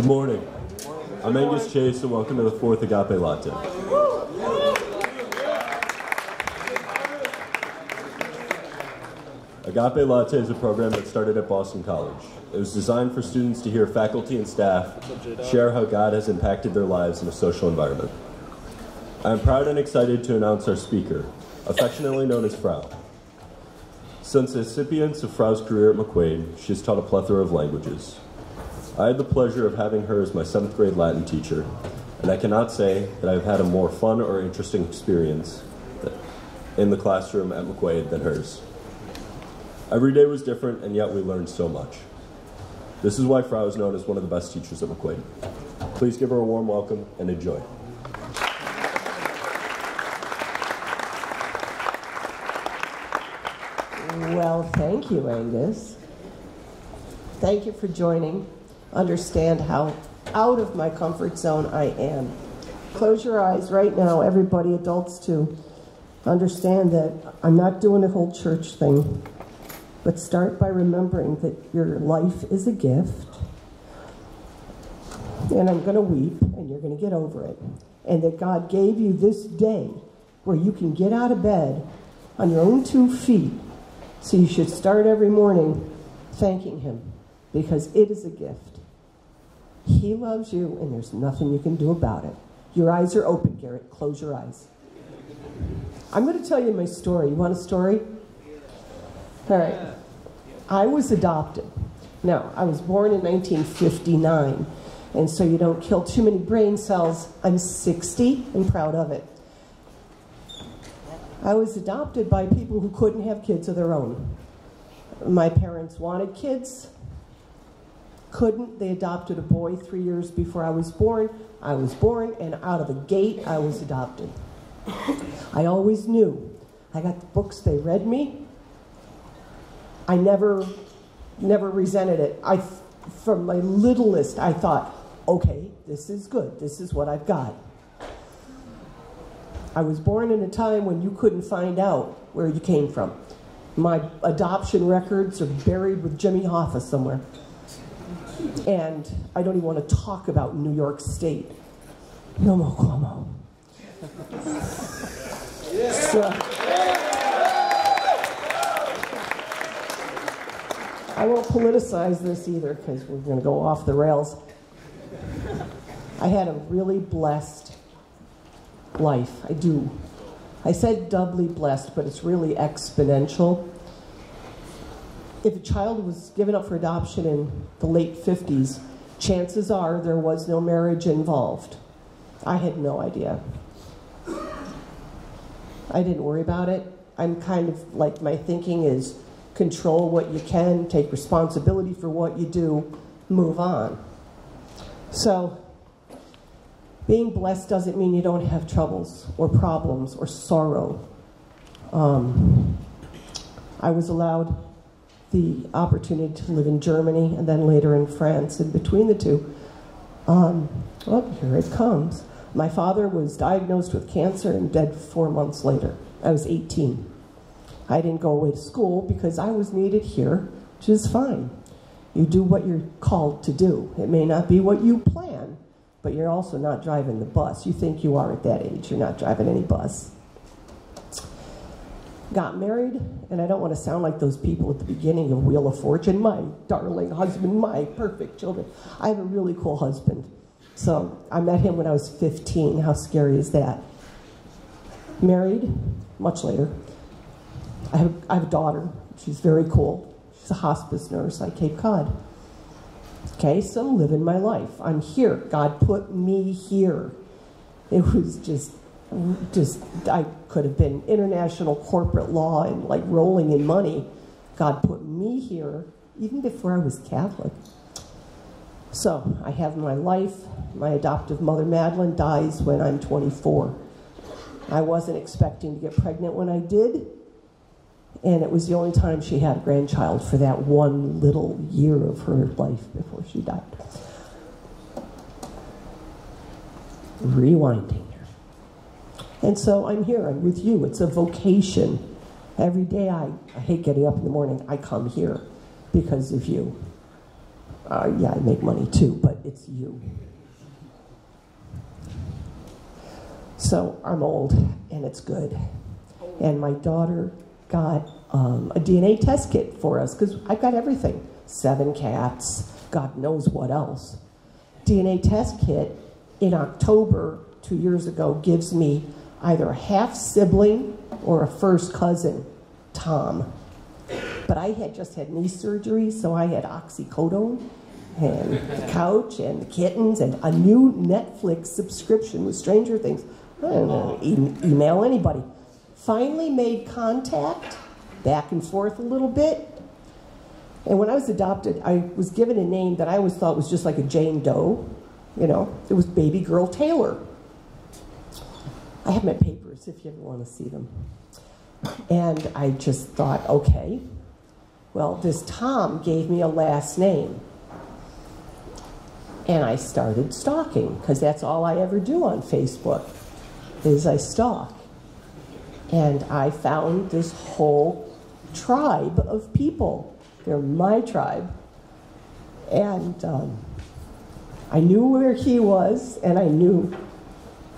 Good morning. I'm Angus Chase, and welcome to the 4th Agape Latte. Agape Latte is a program that started at Boston College. It was designed for students to hear faculty and staff share how God has impacted their lives in a social environment. I am proud and excited to announce our speaker, affectionately known as Frau. Since the recipients of Frau's career at McQuaid, she has taught a plethora of languages. I had the pleasure of having her as my 7th grade Latin teacher, and I cannot say that I've had a more fun or interesting experience in the classroom at McQuaid than hers. Every day was different, and yet we learned so much. This is why Frau is known as one of the best teachers at McQuaid. Please give her a warm welcome and enjoy. Well, thank you, Angus. Thank you for joining. Understand how out of my comfort zone I am. Close your eyes right now, everybody, adults too. Understand that I'm not doing the whole church thing, but start by remembering that your life is a gift, and I'm going to weep, and you're going to get over it, and that God gave you this day where you can get out of bed on your own 2 feet, so you should start every morning thanking Him, because it is a gift. He loves you, and there's nothing you can do about it. Your eyes are open, Garrett. Close your eyes. I'm going to tell you my story. You want a story? All right. I was adopted. Now, I was born in 1959, and so you don't kill too many brain cells. I'm 60 and proud of it. I was adopted by people who couldn't have kids of their own. My parents wanted kids. Couldn't. They adopted a boy 3 years before I was born. I was born, and out of the gate, I was adopted. I always knew. I got the books they read me. I never resented it. From my littlest, I thought, okay, this is good. This is what I've got. I was born in a time when you couldn't find out where you came from. My adoption records are buried with Jimmy Hoffa somewhere. And I don't even want to talk about New York State. No more Cuomo. So, I won't politicize this either because we're going to go off the rails. I had a really blessed life. I do. I said doubly blessed, but it's really exponential. If a child was given up for adoption in the late 50s, chances are there was no marriage involved. I had no idea. I didn't worry about it. I'm kind of like, my thinking is control what you can, take responsibility for what you do, move on. So, being blessed doesn't mean you don't have troubles or problems or sorrow. I was allowed the opportunity to live in Germany and then later in France. And between the two, here it comes. My father was diagnosed with cancer and dead 4 months later. I was 18. I didn't go away to school because I was needed here, which is fine. You do what you're called to do. It may not be what you plan, but you're also not driving the bus. You think you are at that age. You're not driving any bus. Got married, and I don't want to sound like those people at the beginning of Wheel of Fortune, my darling husband, my perfect children. I have a really cool husband. So I met him when I was 15. How scary is that? Married, much later. I have a daughter. She's very cool. She's a hospice nurse at Cape Cod. Okay, so I'm living my life. I'm here. God put me here. It was just I could have been international corporate law and like rolling in money. God put me here even before I was Catholic. So I have my life. My adoptive mother, Madeline, dies when I'm 24. I wasn't expecting to get pregnant when I did, and it was the only time she had a grandchild for that one little year of her life before she died. Rewinding. And so I'm here, I'm with you. It's a vocation. Every day I hate getting up in the morning. I come here because of you. Yeah, I make money too, but it's you. So I'm old, and it's good. And my daughter got a DNA test kit for us, because I've got everything. 7 cats, God knows what else. DNA test kit in October 2 years ago gives me either a half sibling or a first cousin, Tom. But I had just had knee surgery, so I had oxycodone and the couch and the kittens and a new Netflix subscription with Stranger Things. I don't know, email anybody. Finally made contact, back and forth a little bit. And when I was adopted, I was given a name that I always thought was just like a Jane Doe. You know, it was Baby Girl Taylor. I have my papers if you ever want to see them. And I just thought, okay, well, this Tom gave me a last name. And I started stalking, because that's all I ever do on Facebook, is I stalk. And I found this whole tribe of people. They're my tribe. And I knew where he was, and I knew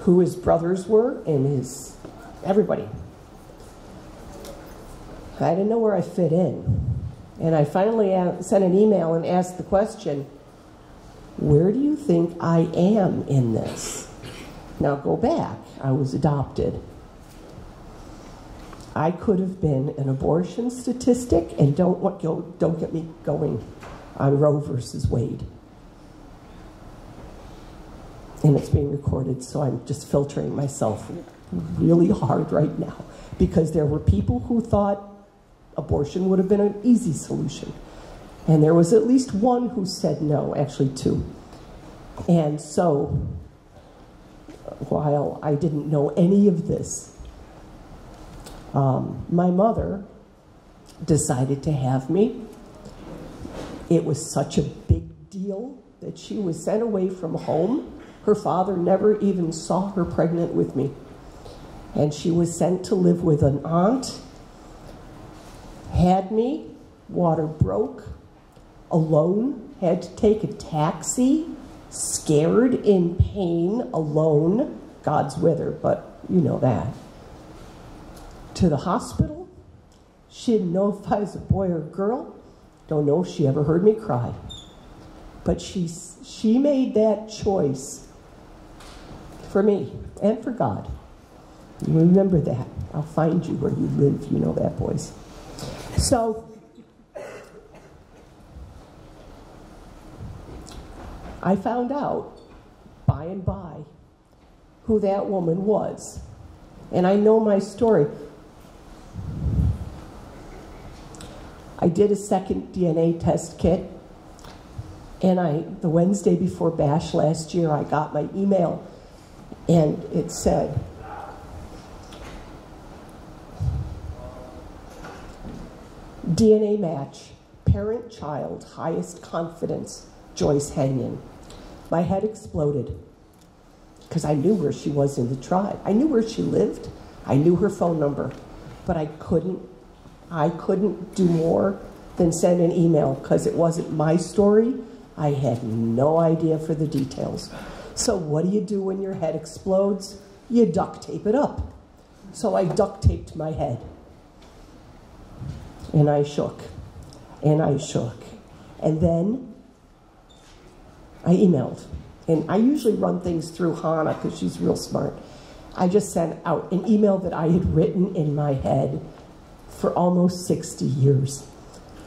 who his brothers were, and his everybody. I didn't know where I fit in. And I finally sent an email and asked the question, where do you think I am in this? Now go back. I was adopted. I could have been an abortion statistic, and don't get me going on Roe versus Wade. And it's being recorded, so I'm just filtering myself really hard right now, because there were people who thought abortion would have been an easy solution. And there was at least one who said no, actually 2. And so, while I didn't know any of this, my mother decided to have me. It was such a big deal that she was sent away from home. Her father never even saw her pregnant with me. And she was sent to live with an aunt, had me, water broke, alone, had to take a taxi, scared, in pain, alone. God's with her, but you know that. To the hospital. She didn't know if I was a boy or a girl. Don't know if she ever heard me cry. But she made that choice for me and for God. Remember that. I'll find you where you live. You know that, boys. So, I found out by and by who that woman was. And I know my story. I did a second DNA test kit, and the Wednesday before Bash last year, I got my email, and it said, DNA match, parent-child, highest confidence, Joyce Henyon. My head exploded, because I knew where she was in the tribe. I knew where she lived. I knew her phone number, but I couldn't do more than send an email, because it wasn't my story. I had no idea for the details. So what do you do when your head explodes? You duct tape it up. So I duct taped my head. And I shook. And I shook. And then I emailed. And I usually run things through Hannah, because she's real smart. I just sent out an email that I had written in my head for almost 60 years.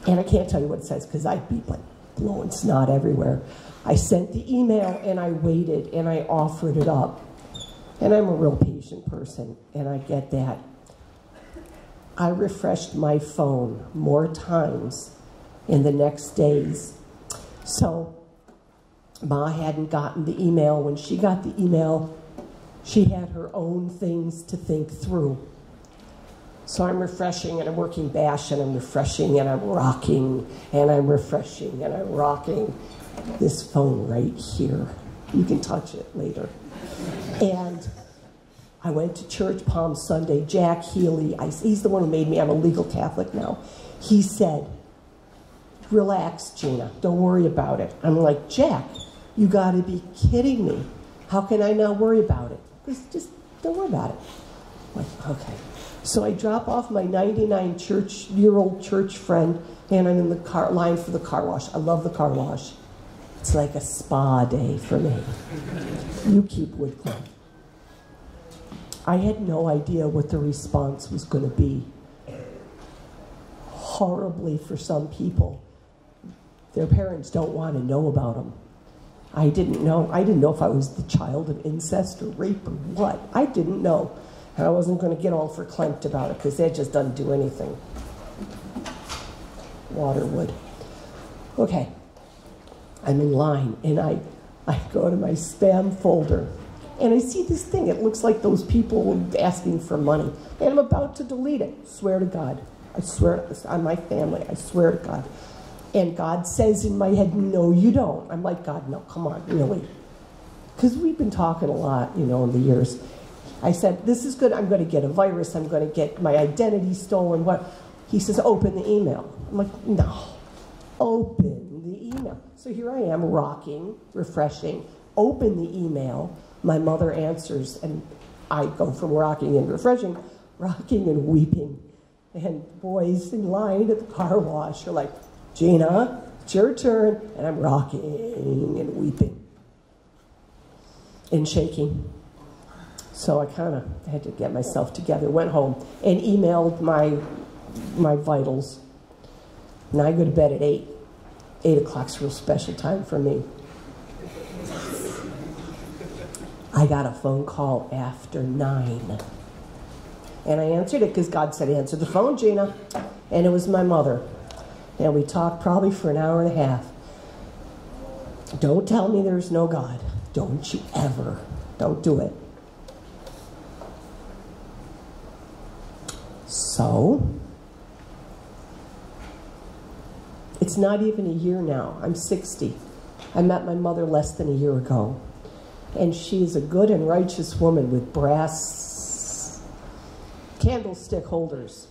And I can't tell you what it says, because I'd be like blowing snot everywhere. I sent the email, and I waited, and I offered it up. And I'm a real patient person, and I get that. I refreshed my phone more times in the next days. So Ma hadn't gotten the email. When she got the email, she had her own things to think through. So I'm refreshing, and I'm working Bash, and I'm refreshing, and I'm rocking, and I'm refreshing, and I'm rocking this phone right here. You can touch it later. And I went to church Palm Sunday. Jack Healy, he's the one who made me, I'm a legal Catholic now. He said, relax, Gena, don't worry about it. I'm like, Jack, you gotta be kidding me. How can I not worry about it? Just don't worry about it. I'm like, okay. So I drop off my 99-year-old church friend, and I'm in the line for the car wash. I love the car wash. It's like a spa day for me. You keep Woodcliff. I had no idea what the response was going to be. Horribly for some people. Their parents don't want to know about them. I didn't know. I didn't know if I was the child of incest or rape or what. I didn't know. And I wasn't going to get all verklempt about it because that just doesn't do anything. Waterwood. Okay. I'm in line, and I go to my spam folder, and I see this thing. It looks like those people asking for money, and I'm about to delete it. Swear to God. I swear on my family. I swear to God. And God says in my head, no, you don't. I'm like, God, no, come on, really. Because we've been talking a lot, you know, in the years. I said, this is good. I'm going to get a virus. I'm going to get my identity stolen. What? He says, open the email. I'm like, no, open the email. So here I am, rocking, refreshing, open the email. My mother answers, and I go from rocking and refreshing, rocking and weeping. And boys in line at the car wash are like, Gena, it's your turn. And I'm rocking and weeping and shaking. So I kind of had to get myself together, went home and emailed my vitals. And I go to bed at 8. 8 o'clock's a real special time for me. I got a phone call after 9. And I answered it because God said, answer the phone, Gena. And it was my mother. And we talked probably for an hour and a half. Don't tell me there's no God. Don't you ever. Don't do it. So, it's not even a year now. I'm 60. I met my mother less than a year ago. And she is a good and righteous woman with brass candlestick holders.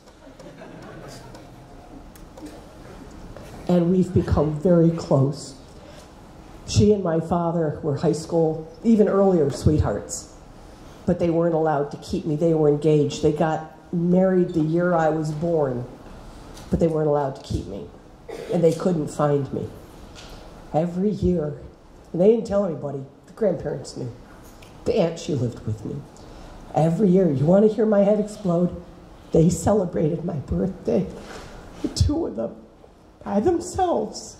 And we've become very close. She and my father were high school, even earlier, sweethearts. But they weren't allowed to keep me. They were engaged. They got married the year I was born, but they weren't allowed to keep me. And they couldn't find me. Every year, and they didn't tell anybody, the grandparents knew. The aunt, she lived with me. Every year, you want to hear my head explode? They celebrated my birthday, the two of them, by themselves.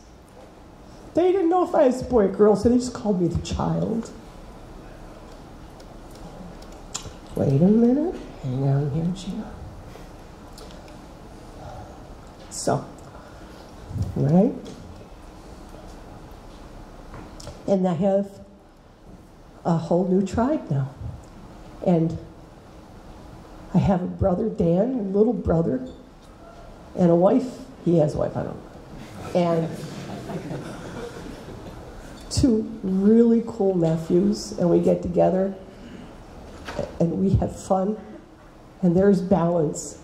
They didn't know if I was a boy or girl, so they just called me the child. Wait a minute. Hang on here, Gena. So, right? And I have a whole new tribe now. And I have a brother, Dan, a little brother, and a wife. He has a wife, I don't know. And 2 really cool nephews, and we get together, and we have fun. And there's balance.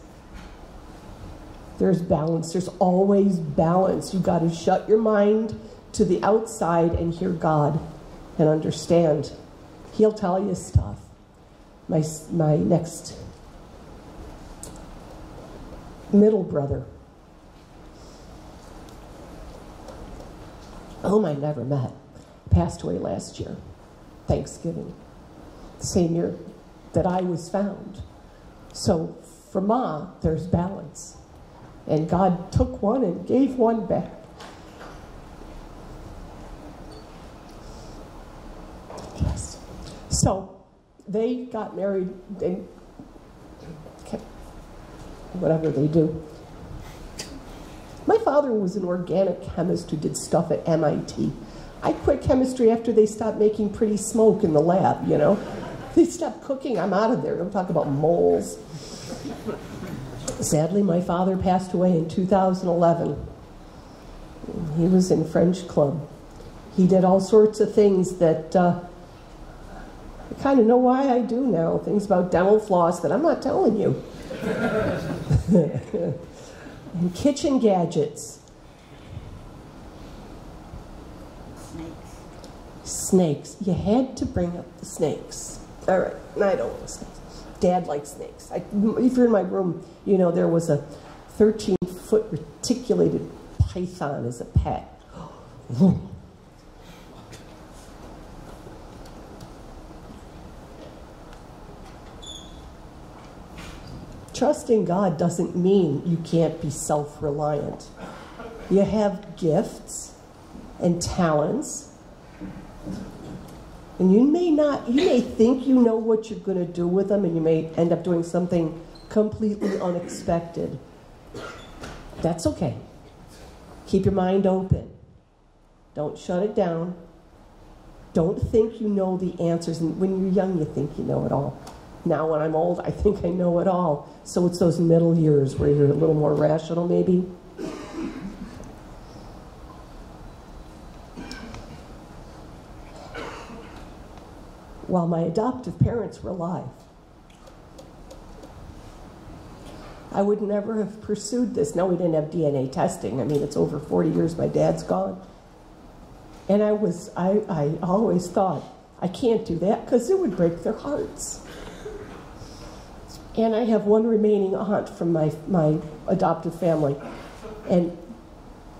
There's balance. There's always balance. You've got to shut your mind to the outside and hear God and understand. He'll tell you stuff. My next middle brother, whom I never met, passed away last year, Thanksgiving, the same year that I was found. So for Ma, there's balance. And God took one and gave one back. Yes. So they got married, whatever they do. My father was an organic chemist who did stuff at MIT. I quit chemistry after they stopped making pretty smoke in the lab, you know. They stopped cooking, I'm out of there. Don't talk about moles. Sadly, my father passed away in 2011. He was in French Club. He did all sorts of things that I kind of know why I do now. Things about dental floss that I'm not telling you. And kitchen gadgets. Snakes. You had to bring up the snakes. All right, I don't like snakes. Dad likes snakes. If you're in my room, you know there was a 13-foot reticulated python as a pet. Trusting God doesn't mean you can't be self-reliant. You have gifts and talents, and you may think you know what you're going to do with them, and you may end up doing something completely unexpected. That's okay. Keep your mind open. Don't shut it down. Don't think you know the answers. And when you're young, you think you know it all. Now when I'm old, I think I know it all. So it's those middle years where you're a little more rational, maybe. While my adoptive parents were alive, I would never have pursued this. No, we didn't have DNA testing. I mean, it's over 40 years my dad's gone. And I always thought, I can't do that because it would break their hearts. And I have one remaining aunt from my adoptive family. And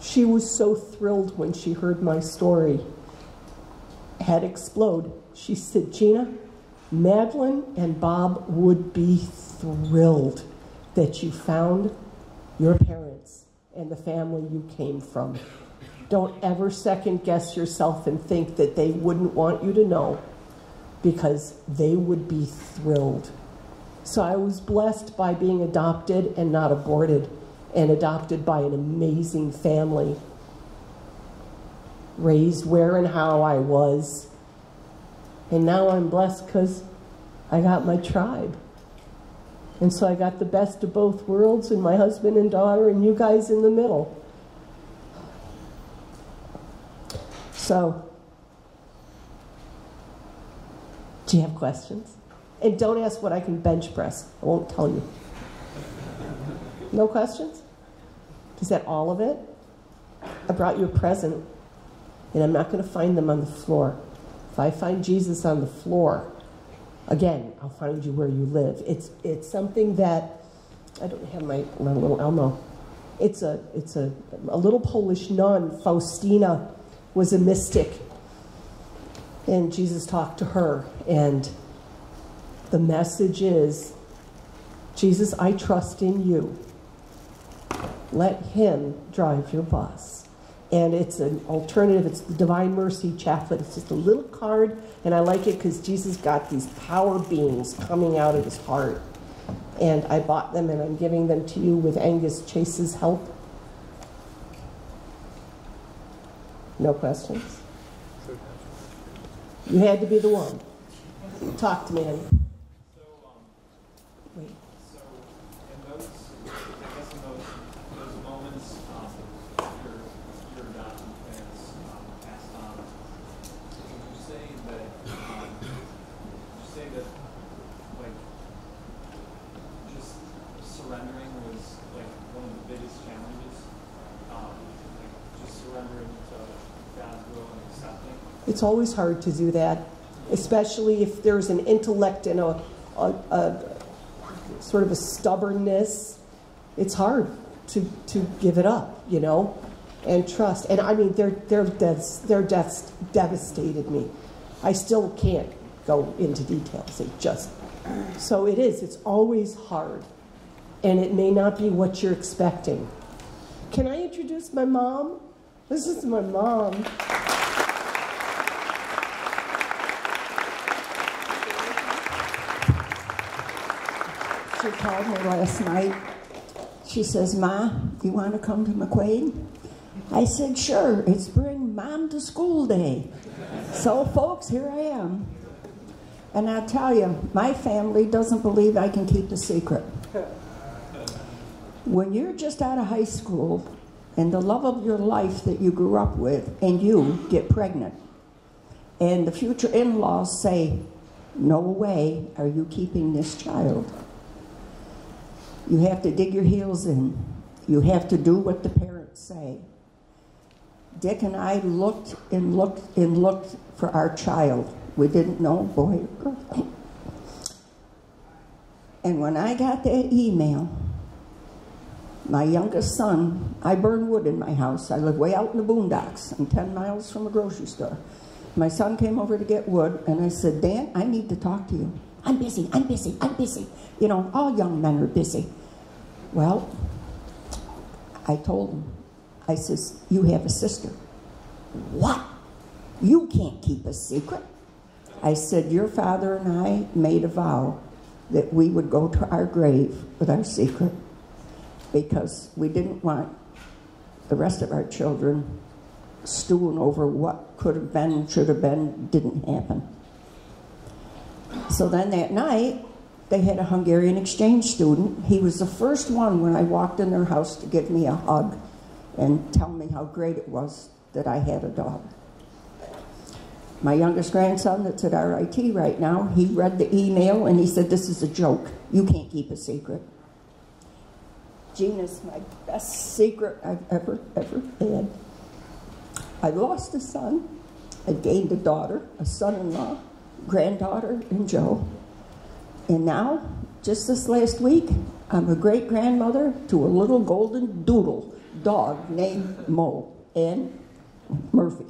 she was so thrilled when she heard my story had exploded. She said, Gena, Madeline and Bob would be thrilled that you found your parents and the family you came from. Don't ever second guess yourself and think that they wouldn't want you to know, because they would be thrilled. So I was blessed by being adopted and not aborted, and adopted by an amazing family. Raised where and how I was. And now I'm blessed because I got my tribe. And so I got the best of both worlds, and my husband and daughter, and you guys in the middle. So, do you have questions? And don't ask what I can bench press. I won't tell you. No questions? Is that all of it? I brought you a present, and I'm not going to find them on the floor. If I find Jesus on the floor, again, I'll find you where you live. It's something that, I don't have my little Elmo. It's a little Polish nun, Faustina, was a mystic. And Jesus talked to her. And the message is, Jesus, I trust in you. Let him drive your bus. And it's an alternative. It's the Divine Mercy Chaplet. It's just a little card, and I like it because Jesus got these power beams coming out of his heart. And I bought them, and I'm giving them to you with Angus Chase's help. No questions? You had to be the one. Talk to me, honey. Wait. So, in those, I guess in those moments, your adopted parents passed on, would you say that, like, just surrendering was like one of the biggest challenges? Like, just surrendering to God's will and accepting? It's always hard to do that, especially if there's an intellect and a sort of a stubbornness. It's hard to give it up, you know, and trust. And I mean, their deaths devastated me. I still can't go into details. So it is. It's always hard, and it may not be what you're expecting. Can I introduce my mom? This is my mom. She called me last night. She says, Ma, you want to come to McQuaid? I said, sure. It's Bring Mom to School Day. So, folks, here I am. And I'll tell you, my family doesn't believe I can keep a secret. When you're just out of high school and the love of your life that you grew up with, and you get pregnant, and the future in-laws say, no way are you keeping this child. You have to dig your heels in. You have to do what the parents say. Dick and I looked and looked and looked for our child. We didn't know, boy or girl. And when I got that email, my youngest son, I burn wood in my house. I live way out in the boondocks. I'm 10 miles from a grocery store. My son came over to get wood, and I said, Dan, I need to talk to you. I'm busy, I'm busy, I'm busy. You know, all young men are busy. Well, I told him, I says, you have a sister. What? You can't keep a secret. I said, your father and I made a vow that we would go to our grave with our secret because we didn't want the rest of our children stewing over what could have been, should have been, didn't happen. So then that night, they had a Hungarian exchange student. He was the first one when I walked in their house to give me a hug and tell me how great it was that I had a daughter. My youngest grandson that's at RIT right now, he read the email and he said, this is a joke. You can't keep a secret. Gena's my best secret I've ever had. I lost a son. I gained a daughter, a son-in-law, granddaughter, and Joe. And now, just this last week, I'm a great-grandmother to a little golden doodle dog named Mo and Murphy.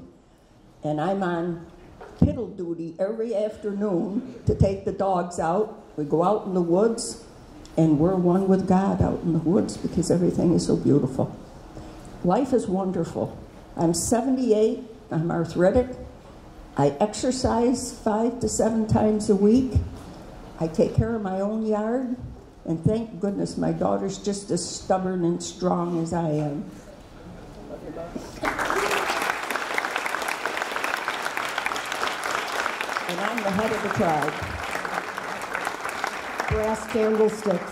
And I'm on piddle duty every afternoon to take the dogs out. We go out in the woods, and we're one with God out in the woods because everything is so beautiful. Life is wonderful. I'm 78. I'm arthritic. I exercise 5 to 7 times a week. I take care of my own yard. And thank goodness my daughter's just as stubborn and strong as I am. And I'm the head of the tribe. Brass candlesticks.